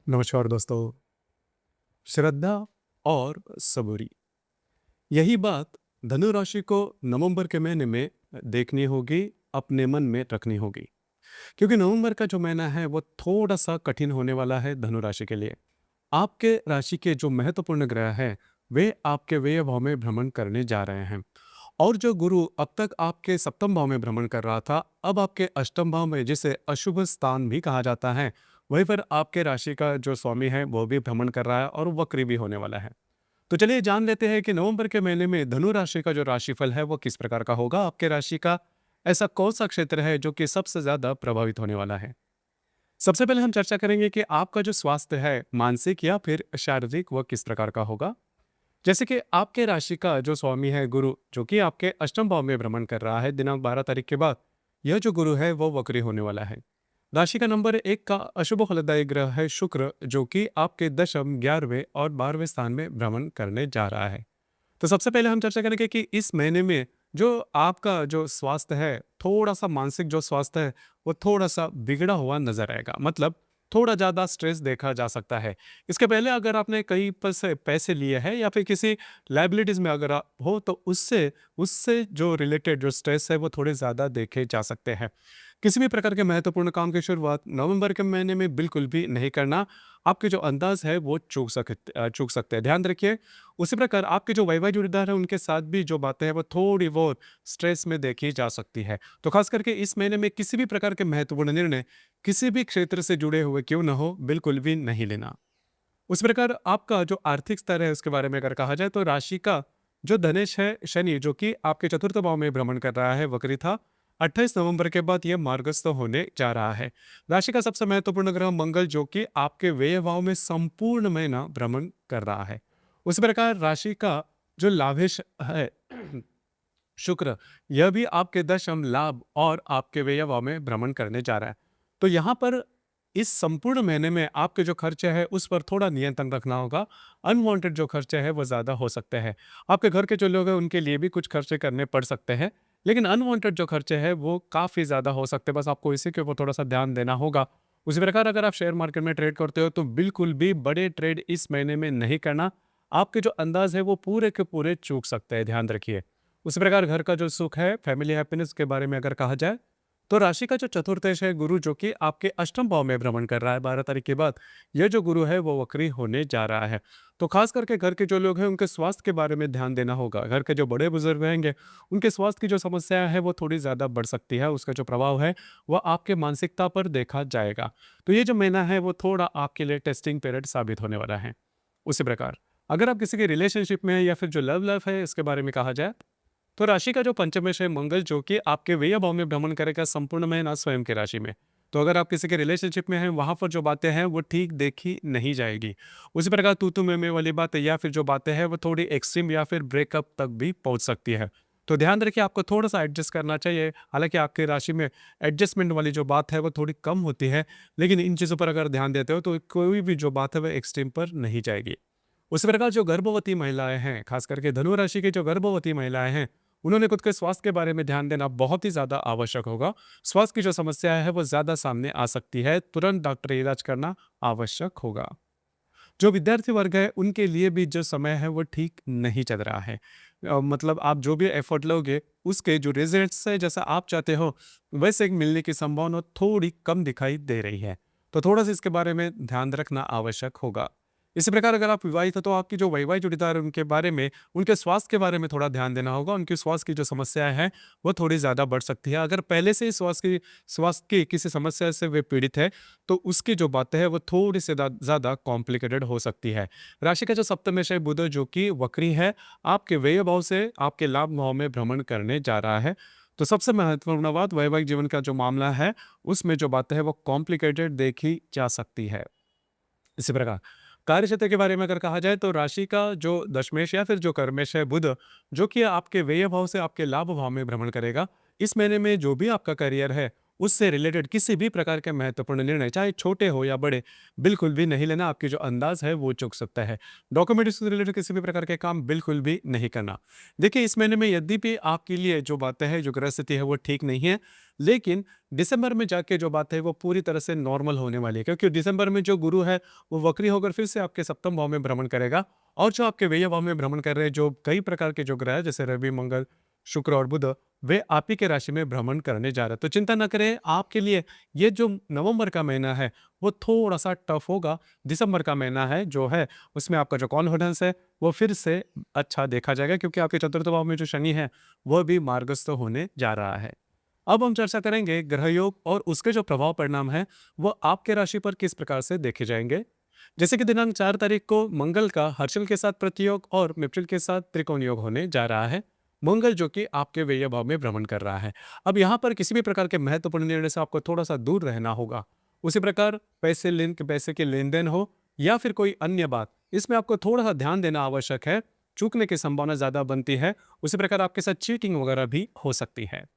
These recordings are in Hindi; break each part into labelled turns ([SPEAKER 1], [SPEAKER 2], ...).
[SPEAKER 1] नमस्कार दोस्तों। श्रद्धा और सबूरी, यही बात धनु राशि को नवंबर के महीने में देखनी होगी, अपने मन में रखनी होगी। क्योंकि नवंबर का जो महीना है वो थोड़ा सा कठिन होने वाला है धनु राशि के लिए। आपके राशि के जो महत्वपूर्ण ग्रह हैं वे आपके व्यय भाव में भ्रमण करने जा रहे हैं। और जो गुरु अब तक आपके सप्तम भाव में भ्रमण कर रहा था, अब आपके अष्टम भाव में, जिसे अशुभ स्थान भी कहा जाता है, वहीं पर आपके राशि का जो स्वामी है वो भी भ्रमण कर रहा है और वक्री भी होने वाला है। तो चलिए जान लेते हैं कि नवंबर के महीने में धनु राशि का जो राशिफल है वो किस प्रकार का होगा। आपके राशि का ऐसा कौन सा क्षेत्र है जो कि सबसे ज्यादा प्रभावित होने वाला है। सबसे पहले हम चर्चा करेंगे कि आपका जो स्वास्थ्य है, मानसिक या फिर शारीरिक, वह किस प्रकार का होगा। जैसे कि आपके राशि का जो स्वामी है गुरु, जो कि आपके अष्टम भाव में भ्रमण कर रहा है दिनांक 12 तारीख के बाद, यह जो गुरु है वो वक्री होने वाला है। राशि का नंबर 1 का अशुभ फलदायी ग्रह है शुक्र, जो कि आपके दशम, 11वें और 12वें स्थान में भ्रमण करने जा रहा है। तो सबसे पहले हम चर्चा करेंगे कि इस महीने में जो आपका जो स्वास्थ्य है, थोड़ा सा मानसिक जो स्वास्थ्य है वो थोड़ा सा बिगड़ा हुआ नजर आएगा। मतलब थोड़ा ज़्यादा स्ट्रेस देखा जा सकता है। इसके पहले अगर आपने कहीं पर से पैसे लिए हैं या फिर किसी लाइबिलिटीज़ में अगर आप हो, तो उससे उससे जो रिलेटेड जो स्ट्रेस है वो थोड़े ज़्यादा देखे जा सकते हैं। किसी भी प्रकार के महत्वपूर्ण काम की शुरुआत नवंबर के महीने में बिल्कुल भी नहीं करना। आपके जो अंदाज है वो चूक सकते हैं, ध्यान रखिए। उसी प्रकार आपके जो वैवाहिक जोड़ीदार है उनके साथ भी जो बातें हैं वो थोड़ी बहुत स्ट्रेस में देखी जा सकती है। तो खास करके इस महीने में किसी भी प्रकार के महत्वपूर्ण निर्णय किसी भी क्षेत्र से जुड़े हुए क्यों न हो, बिल्कुल भी नहीं लेना। उस प्रकार आपका जो आर्थिक स्तर है उसके बारे में अगर कहा जाए, तो राशि का जो धनेश है शनि, जो कि आपके चतुर्थ भाव में भ्रमण कर रहा है, वक्री था। 28 नवंबर के बाद यह मार्गस्थ होने जा रहा है। राशि का सबसे महत्वपूर्ण ग्रह मंगल, जो कि आपके व्यय भाव में संपूर्ण महीना भ्रमण कर रहा है। उसी प्रकार राशि का जो लाभेश है शुक्र, यह भी आपके दशम, लाभ और आपके व्यय भाव में भ्रमण करने जा रहा है। तो यहाँ पर इस संपूर्ण महीने में आपके जो खर्चे हैं उस पर थोड़ा नियंत्रण रखना होगा। अनवांटेड जो खर्चे हैं वो ज़्यादा हो सकते हैं। आपके घर के जो लोग हैं उनके लिए भी कुछ खर्चे करने पड़ सकते हैं, लेकिन अनवांटेड जो खर्चे हैं वो काफ़ी ज़्यादा हो सकते हैं। बस आपको इसी के ऊपर थोड़ा सा ध्यान देना होगा। उसी प्रकार अगर आप शेयर मार्केट में ट्रेड करते हो तो बिल्कुल भी बड़े ट्रेड इस महीने में नहीं करना। आपके जो अंदाज है वो पूरे के पूरे चूक सकते हैं, ध्यान रखिए। उसी प्रकार घर का जो सुख है, फैमिली हैप्पीनेस के बारे में अगर कहा जाए, तो राशि का जो चतुर्थेश है गुरु, जो कि आपके अष्टम भाव में भ्रमण कर रहा है 12 तारीख के बाद, यह जो गुरु है वो वक्री होने जा रहा है। तो खास करके घर के जो लोग हैं उनके स्वास्थ्य के बारे में ध्यान देना होगा। घर के जो बड़े बुजुर्ग रहेंगे उनके स्वास्थ्य की जो समस्या है वो थोड़ी ज़्यादा बढ़ सकती है। उसका जो प्रभाव है वह आपके मानसिकता पर देखा जाएगा। तो ये जो महीना है वो थोड़ा आपके लिए टेस्टिंग पीरियड साबित होने वाला है। उसी प्रकार अगर आप किसी के रिलेशनशिप में है या फिर जो लव लाइफ है इसके बारे में कहा जाए, तो राशि का जो पंचमेश है मंगल, जो कि आपके व्यय भाव में भ्रमण करेगा संपूर्ण महीना स्वयं की राशि में। तो अगर आप किसी के रिलेशनशिप में हैं वहां पर जो बातें हैं वो ठीक देखी नहीं जाएगी। उसी प्रकार तू में वाली बातें या फिर जो बातें हैं वो थोड़ी एक्सट्रीम या फिर ब्रेकअप तक भी पहुंच सकती है। तो ध्यान रखिए, आपको थोड़ा सा एडजस्ट करना चाहिए। हालांकि आपकी राशि में एडजस्टमेंट वाली जो बात है वो थोड़ी कम होती है, लेकिन इन चीज़ों पर अगर ध्यान देते हो तो कोई भी जो बात है वो एक्सट्रीम पर नहीं जाएगी। उसी प्रकार जो गर्भवती महिलाएं हैं, खास करके धनु राशि की जो गर्भवती महिलाएं हैं, उन्होंने खुद के स्वास्थ्य के बारे में ध्यान देना बहुत ही ज्यादा आवश्यक होगा। स्वास्थ्य की जो समस्या है वो ज्यादा सामने आ सकती है, तुरंत डॉक्टर इलाज करना आवश्यक होगा। जो विद्यार्थी वर्ग है उनके लिए भी जो समय है वो ठीक नहीं चल रहा है। मतलब आप जो भी एफर्ट लोगे उसके जो रिजल्ट्स है जैसा आप चाहते हो वैसे मिलने की संभावना थोड़ी कम दिखाई दे रही है। तो थोड़ा सा इसके बारे में ध्यान रखना आवश्यक होगा। इसी प्रकार अगर आप विवाहित हो तो आपकी जो वैवाहिक जोड़ीदार है उनके बारे में, उनके स्वास्थ्य के बारे में थोड़ा ध्यान देना होगा। उनके स्वास्थ्य की जो समस्याएं हैं वो थोड़ी ज़्यादा बढ़ सकती है। अगर पहले से ही स्वास्थ्य की किसी समस्या से वे पीड़ित है तो उसकी जो बातें हैं वो थोड़ी से ज़्यादा कॉम्प्लिकेटेड हो सकती है। राशि का जो सप्तमेश है बुध, जो कि वक्री है, आपके व्यय भाव से आपके लाभ भाव में भ्रमण करने जा रहा है। तो सबसे महत्वपूर्ण बात, वैवाहिक जीवन का जो मामला है उसमें जो बातें हैं वो कॉम्प्लिकेटेड देखी जा सकती है। इसी प्रकार कार्य क्षेत्र के बारे में अगर कहा जाए, तो राशि का जो दशमेश या फिर जो कर्मेश है बुध, जो कि आपके व्यय भाव से आपके लाभ भाव में भ्रमण करेगा। इस महीने में जो भी आपका करियर है उससे रिलेटेड किसी भी प्रकार के महत्वपूर्ण निर्णय, चाहे छोटे हो या बड़े, बिल्कुल भी नहीं लेना। आपकी जो अंदाज है वो चूक सकता है। डॉक्यूमेंट्स से रिलेटेड किसी भी प्रकार के काम बिल्कुल भी नहीं करना। देखिए, इस महीने में यद्यपि आपके लिए जो बातें हैं, जो ग्रह स्थिति है वो ठीक नहीं है, लेकिन दिसंबर में जाके जो बात है वो पूरी तरह से नॉर्मल होने वाली है, क्योंकि दिसंबर में जो गुरु है वो वक्री होकर फिर से आपके सप्तम भाव में भ्रमण करेगा। और जो आपके व्यय भाव में भ्रमण कर रहे हैं, जो कई प्रकार के जो ग्रह है जैसे रवि, मंगल, शुक्र और बुध, वे आप ही के राशि में भ्रमण करने जा रहे हैं। तो चिंता ना करें, आपके लिए ये जो नवंबर का महीना है वो थोड़ा सा टफ होगा। दिसंबर का महीना है जो है, उसमें आपका जो कॉन्फिडेंस है वो फिर से अच्छा देखा जाएगा, क्योंकि आपके चतुर्थ भाव में जो शनि है वह भी मार्गस्थ होने जा रहा है। अब हम चर्चा करेंगे ग्रह योग और उसके जो प्रभाव परिणाम है वो आपके राशि पर किस प्रकार से देखे जाएंगे। जैसे कि दिनांक 4 तारीख को मंगल का हर्षल के साथ प्रतियोग और मिप्रिल के साथ त्रिकोण योग होने जा रहा है। मंगल जो कि आपके व्यय भाव में भ्रमण कर रहा है। अब यहाँ पर किसी भी प्रकार के महत्वपूर्ण निर्णय से आपको थोड़ा सा दूर रहना होगा। उसी प्रकार पैसे के लेन देन हो या फिर कोई अन्य बात, इसमें आपको थोड़ा सा ध्यान देना आवश्यक है। चूकने की संभावना ज्यादा बनती है। उसी प्रकार आपके साथ चीटिंग वगैरह भी हो सकती है।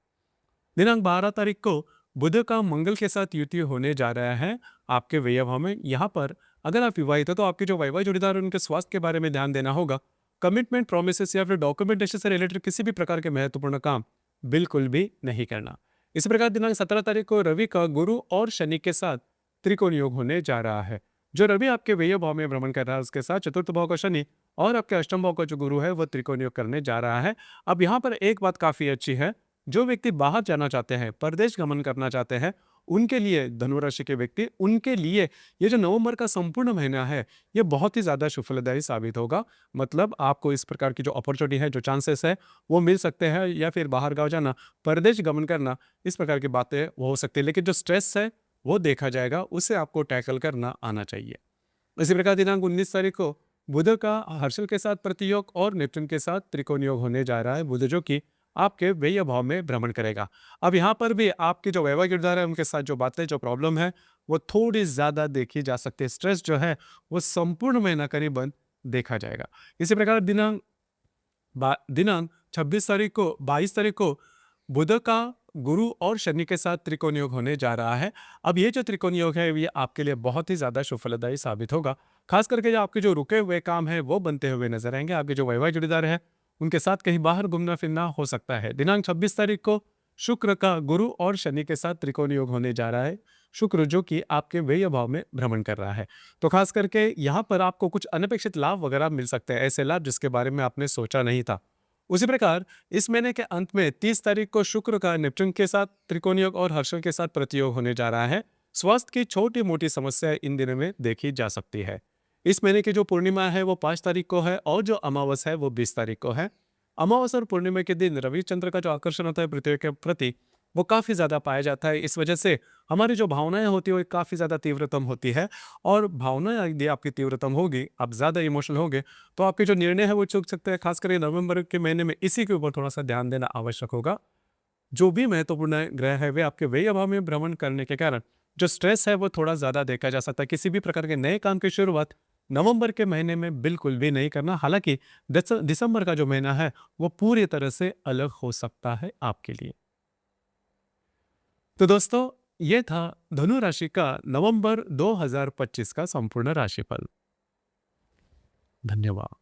[SPEAKER 1] दिनांक 12 तारीख को बुध का मंगल के साथ युति होने जा रहा है आपके व्यय भाव में। यहाँ पर अगर आप विवाहित हो तो आपके जो वैवाहिक जोड़ीदार हैं, उनके स्वास्थ्य के बारे में ध्यान देना होगा। कमिटमेंट, प्रोमिसेस या फिर डॉक्यूमेंटेशन से रिलेटेड किसी भी प्रकार के महत्वपूर्ण काम बिल्कुल भी नहीं करना। इसी प्रकार दिनांक 17 तारीख को रवि का गुरु और शनि के साथ त्रिकोण योग होने जा रहा है। जो रवि आपके व्यय भाव में भ्रमण कर रहा है, उसके साथ चतुर्थ भाव का शनि और आपके अष्टम भाव का जो गुरु है वह त्रिकोण योग करने जा रहा है। अब यहाँ पर एक बात काफी अच्छी है, जो व्यक्ति बाहर जाना चाहते हैं, परदेश गमन करना चाहते हैं, उनके लिए, धनु राशि के व्यक्ति, उनके लिए ये जो नवंबर का संपूर्ण महीना है ये बहुत ही ज्यादा सुफलदायी साबित होगा। मतलब आपको इस प्रकार की जो अपॉर्चुनिटी है, जो चांसेस है वो मिल सकते हैं, या फिर बाहर गांव जाना, परदेश गमन करना, इस प्रकार की बातें वो हो सकती है। लेकिन जो स्ट्रेस है वो देखा जाएगा, उसे आपको टैकल करना आना चाहिए। इसी प्रकार दिनांक 19 तारीख को बुध का हर्षल के साथ प्रतियोग और नेपच्यून के साथ त्रिकोण योग होने जा रहा है। बुध जो कि आपके व्यय भाव में भ्रमण करेगा। अब यहाँ पर भी आपके जो वैवाहिक किरदार है, उनके साथ जो बातें, जो प्रॉब्लम है वो थोड़ी ज्यादा देखी जा सकती है। स्ट्रेस जो है वो संपूर्ण महीना करीबन देखा जाएगा। इसी प्रकार दिनांक 26 तारीख को 22 तारीख को बुध का गुरु और शनि के साथ त्रिकोण योग होने जा रहा है। अब ये जो त्रिकोण योग है ये आपके लिए बहुत ही ज्यादा सुफलदायी साबित होगा। खास करके जो आपके जो रुके हुए काम है वो बनते हुए नजर आएंगे। आपके जो वैवाहिक जोड़ीदार है उनके साथ कहीं बाहर घूमना फिरना हो सकता है। दिनांक 26 तारीख को शुक्र का गुरु और शनि के साथ त्रिकोण योग होने जा रहा है। शुक्र जो कि आपके व्यय भाव में भ्रमण कर रहा है, तो खास करके यहाँ पर आपको कुछ अनपेक्षित लाभ वगैरह मिल सकते हैं, ऐसे लाभ जिसके बारे में आपने सोचा नहीं था। उसी प्रकार इस महीने के अंत में 30 तारीख को शुक्र का नेपच्यून के साथ त्रिकोण योग और हर्षल के साथ प्रतियोग होने जा रहा है। स्वास्थ्य की छोटी मोटी समस्या इन दिनों में देखी जा सकती है। इस महीने की जो पूर्णिमा है वो 5 तारीख को है और जो अमावस है वो 20 तारीख को है। अमावस और पूर्णिमा के दिन रवि चंद्र का जो आकर्षण होता है पृथ्वी के प्रति वो काफी ज्यादा पाया जाता है। इस वजह से हमारी जो भावनाएं होती है वो काफी ज्यादा तीव्रतम होती है। और भावनाएं यदि आपकी तीव्रतम होगी, आप ज्यादा इमोशनल होगे, तो आपके जो निर्णय है वो चूक सकते हैं। खास करके नवंबर के महीने में इसी के ऊपर थोड़ा सा ध्यान देना आवश्यक होगा। जो भी महत्वपूर्ण ग्रह है वे आपके व्यय भाव में भ्रमण करने के कारण जो स्ट्रेस है वो थोड़ा ज्यादा देखा जा सकता है। किसी भी प्रकार के नए काम की शुरुआत नवंबर के महीने में बिल्कुल भी नहीं करना। हालांकि दिसंबर का जो महीना है वो पूरी तरह से अलग हो सकता है आपके लिए। तो दोस्तों, ये था धनु राशि का नवंबर 2025 का संपूर्ण राशिफल। धन्यवाद।